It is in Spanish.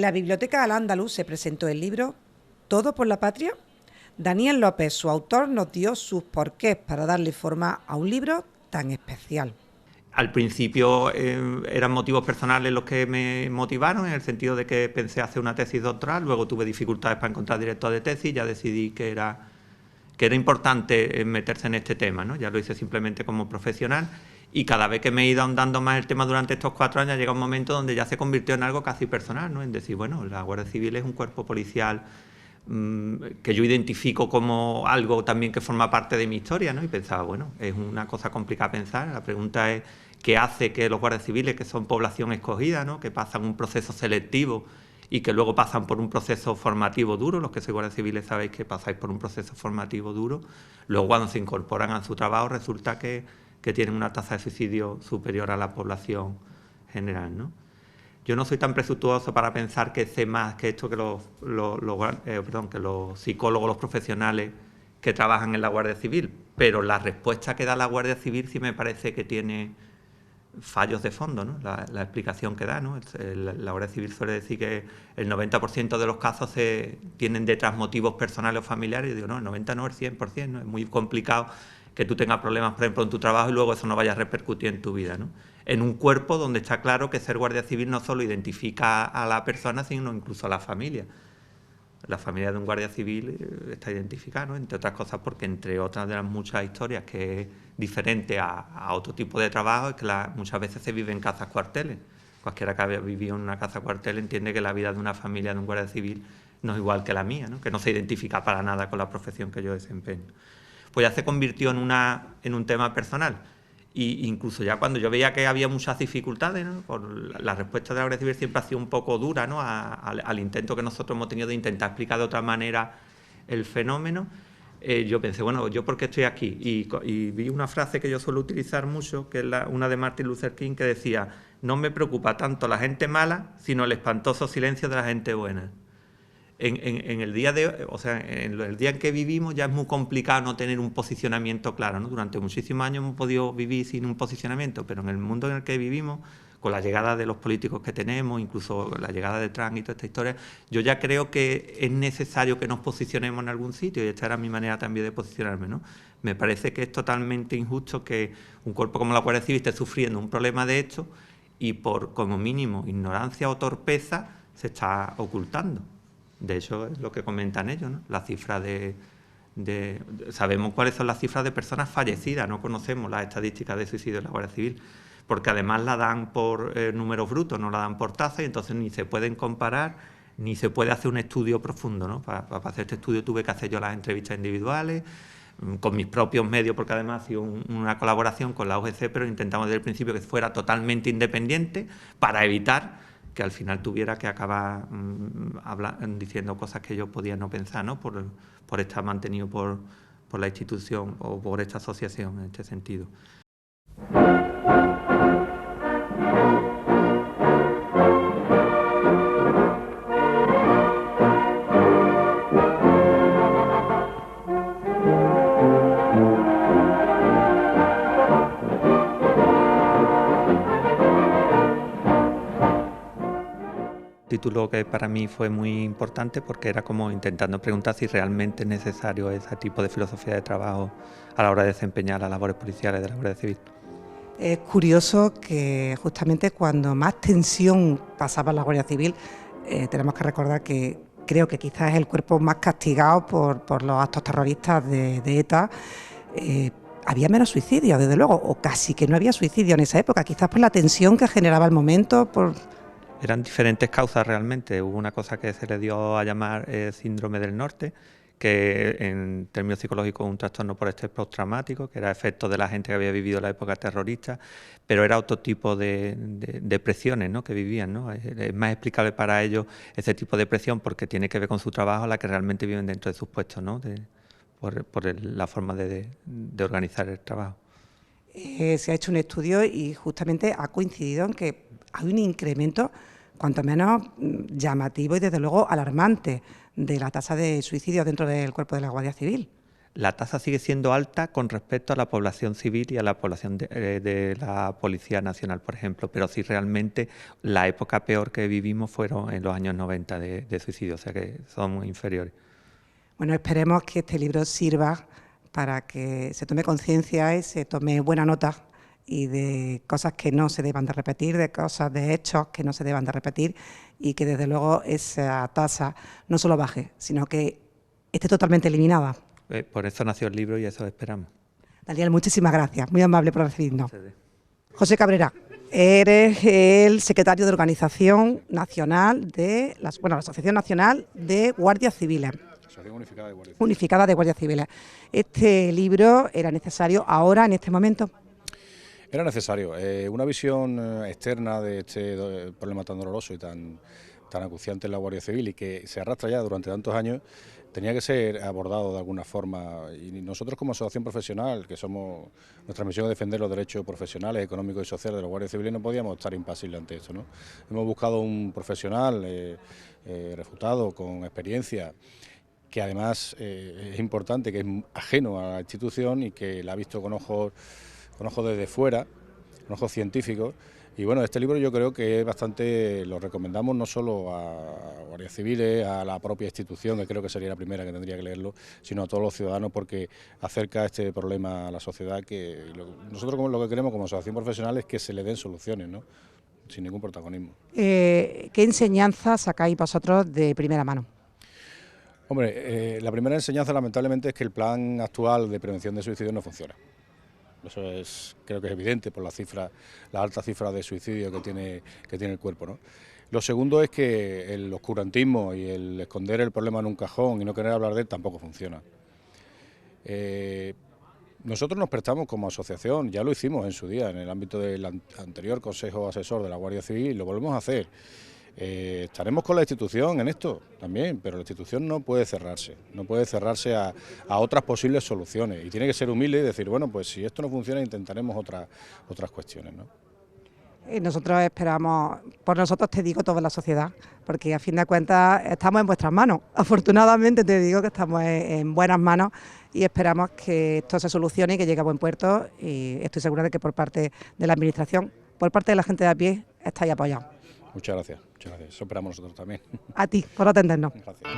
la Biblioteca Al-Ándalus se presentó el libro Todo por la Patria. Daniel López, su autor, nos dio sus porqués para darle forma a un libro tan especial. Al principio eran motivos personales los que me motivaron, en el sentido de que pensé hacer una tesis doctoral, luego tuve dificultades para encontrar director de tesis, ya decidí que era importante meterse en este tema, ¿no? Ya lo hice simplemente como profesional, y cada vez que me he ido ahondando más el tema durante estos 4 años, llega un momento donde ya se convirtió en algo casi personal, ¿no? En decir, bueno, la Guardia Civil es un cuerpo policial que yo identifico como algo también que forma parte de mi historia, ¿no? Y pensaba, bueno, es una cosa complicada pensar. La pregunta es qué hace que los guardias civiles, que son población escogida, ¿no? Que pasan un proceso selectivo y que luego pasan por un proceso formativo duro. Los que sois guardias civiles sabéis que pasáis por un proceso formativo duro. Luego, cuando se incorporan a su trabajo, resulta que tienen una tasa de suicidio superior a la población general, ¿no? Yo no soy tan presuntuoso para pensar que sé más que esto que los psicólogos, los profesionales que trabajan en la Guardia Civil, pero la respuesta que da la Guardia Civil sí me parece que tiene fallos de fondo, ¿no? La explicación que da, ¿no? La Guardia Civil suele decir que el 90% de los casos tienen detrás motivos personales o familiares. Y digo, no, el 90% no, el 100%, ¿no? Es muy complicado que tú tengas problemas, por ejemplo, en tu trabajo y luego eso no vaya a repercutir en tu vida, ¿no? En un cuerpo donde está claro que ser guardia civil no solo identifica a la persona, sino incluso a la familia. La familia de un guardia civil está identificada, ¿no? Entre otras cosas porque, entre otras de las muchas historias, que es diferente a otro tipo de trabajo, es que muchas veces se vive en casas cuarteles. Cualquiera que haya vivido en una casa cuartel entiende que la vida de una familia de un guardia civil no es igual que la mía, ¿no? Que no se identifica para nada con la profesión que yo desempeño. Pues ya se convirtió en un tema personal. Y incluso ya cuando yo veía que había muchas dificultades, ¿no? Por la respuesta de la Guardia Civil siempre ha sido un poco dura, ¿no? al intento que nosotros hemos tenido de intentar explicar de otra manera el fenómeno. Yo pensé, bueno, ¿yo por qué estoy aquí? Y vi una frase que yo suelo utilizar mucho, que es una de Martin Luther King, que decía: no me preocupa tanto la gente mala, sino el espantoso silencio de la gente buena. En el día en el día en que vivimos ya es muy complicado no tener un posicionamiento claro, ¿no? Durante muchísimos años hemos podido vivir sin un posicionamiento, pero en el mundo en el que vivimos, con la llegada de los políticos que tenemos, incluso la llegada de Trump y toda esta historia, yo ya creo que es necesario que nos posicionemos en algún sitio, y esta era mi manera también de posicionarme, ¿no? Me parece que es totalmente injusto que un cuerpo como la Guardia Civil esté sufriendo un problema de esto y por, como mínimo, ignorancia o torpeza, se está ocultando. De hecho, es lo que comentan ellos, ¿no? La cifra sabemos cuáles son las cifras de personas fallecidas, no conocemos las estadísticas de suicidio de la Guardia Civil, porque además la dan por números brutos, no la dan por tasa, y entonces ni se pueden comparar, ni se puede hacer un estudio profundo, ¿no? Para hacer este estudio tuve que hacer yo las entrevistas individuales, con mis propios medios, porque además ha sido una colaboración con la UGC, pero intentamos desde el principio que fuera totalmente independiente para evitar que al final tuviera que acabar diciendo cosas que yo podía no pensar, ¿no? Por estar mantenido por la institución o por esta asociación en este sentido. Título que para mí fue muy importante porque era como intentando preguntar si realmente es necesario ese tipo de filosofía de trabajo a la hora de desempeñar las labores policiales de la Guardia Civil. Es curioso que justamente cuando más tensión pasaba en la Guardia Civil, tenemos que recordar que creo que quizás es el cuerpo más castigado por los actos terroristas de ETA, había menos suicidios, desde luego, o casi que no había suicidio en esa época, quizás por la tensión que generaba el momento. Eran diferentes causas realmente. Hubo una cosa que se le dio a llamar síndrome del norte, que en términos psicológicos es un trastorno por estrés postraumático, que era efecto de la gente que había vivido la época terrorista, pero era otro tipo de depresiones, ¿no? Que vivían, ¿no? Es más explicable para ellos ese tipo de depresión porque tiene que ver con su trabajo, la que realmente viven dentro de sus puestos, ¿no? Por la forma de organizar el trabajo. Se ha hecho un estudio y justamente ha coincidido en que hay un incremento cuanto menos llamativo y desde luego alarmante de la tasa de suicidio dentro del cuerpo de la Guardia Civil. la tasa sigue siendo alta con respecto a la población civil y a la población de la Policía Nacional, por ejemplo, pero sí realmente la época peor que vivimos fueron en los años 90 de suicidio, o sea que son inferiores. Bueno, esperemos que este libro sirva para que se tome conciencia y se tome buena nota y de cosas que no se deban de repetir, de cosas, de hechos que no se deban de repetir y que desde luego esa tasa no solo baje, sino que esté totalmente eliminada. Por eso nació el libro y eso esperamos. Daniel, muchísimas gracias, muy amable por recibirnos. José Cabrera, eres el secretario de Organización Nacional de la Asociación Nacional de Guardias Civiles. Asociación Unificada de Guardias Civiles. Unificada de Guardias Civiles. ¿Este libro era necesario ahora, en este momento? Era necesario. Una visión externa de este problema tan doloroso y tan acuciante en la Guardia Civil y que se arrastra ya durante tantos años, tenía que ser abordado de alguna forma. Y nosotros como asociación profesional, que somos, nuestra misión es defender los derechos profesionales, económicos y sociales de los guardias civiles, no podíamos estar impasibles ante esto, ¿no? Hemos buscado un profesional refutado, con experiencia, que además es importante, que es ajeno a la institución y que la ha visto con ojos desde fuera, con ojos científicos. Y bueno, este libro yo creo que es bastante, lo recomendamos no solo a guardias civiles, a la propia institución, que creo que sería la primera que tendría que leerlo, sino a todos los ciudadanos, porque acerca este problema a la sociedad, que nosotros lo que queremos como asociación profesional es que se le den soluciones, ¿no? Sin ningún protagonismo. ¿Qué enseñanza sacáis vosotros de primera mano? Hombre, la primera enseñanza lamentablemente es que el plan actual de prevención de suicidio no funciona. Eso creo que es evidente por la alta cifra de suicidio que tiene el cuerpo, ¿no? Lo segundo es que el oscurantismo y el esconder el problema en un cajón y no querer hablar de él tampoco funciona. Nosotros nos prestamos como asociación, ya lo hicimos en su día en el ámbito del anterior Consejo Asesor de la Guardia Civil y lo volvemos a hacer. Estaremos con la institución en esto también, pero la institución no puede cerrarse a otras posibles soluciones y tiene que ser humilde y decir, bueno, pues si esto no funciona intentaremos otras cuestiones, ¿no? Nosotros esperamos, por nosotros te digo toda la sociedad, porque a fin de cuentas estamos en vuestras manos. Afortunadamente te digo que estamos en buenas manos y esperamos que esto se solucione y que llegue a buen puerto y estoy segura de que por parte de la Administración, por parte de la gente de a pie, estáis apoyados. Muchas gracias. Eso esperamos nosotros también. A ti, por atendernos. Gracias.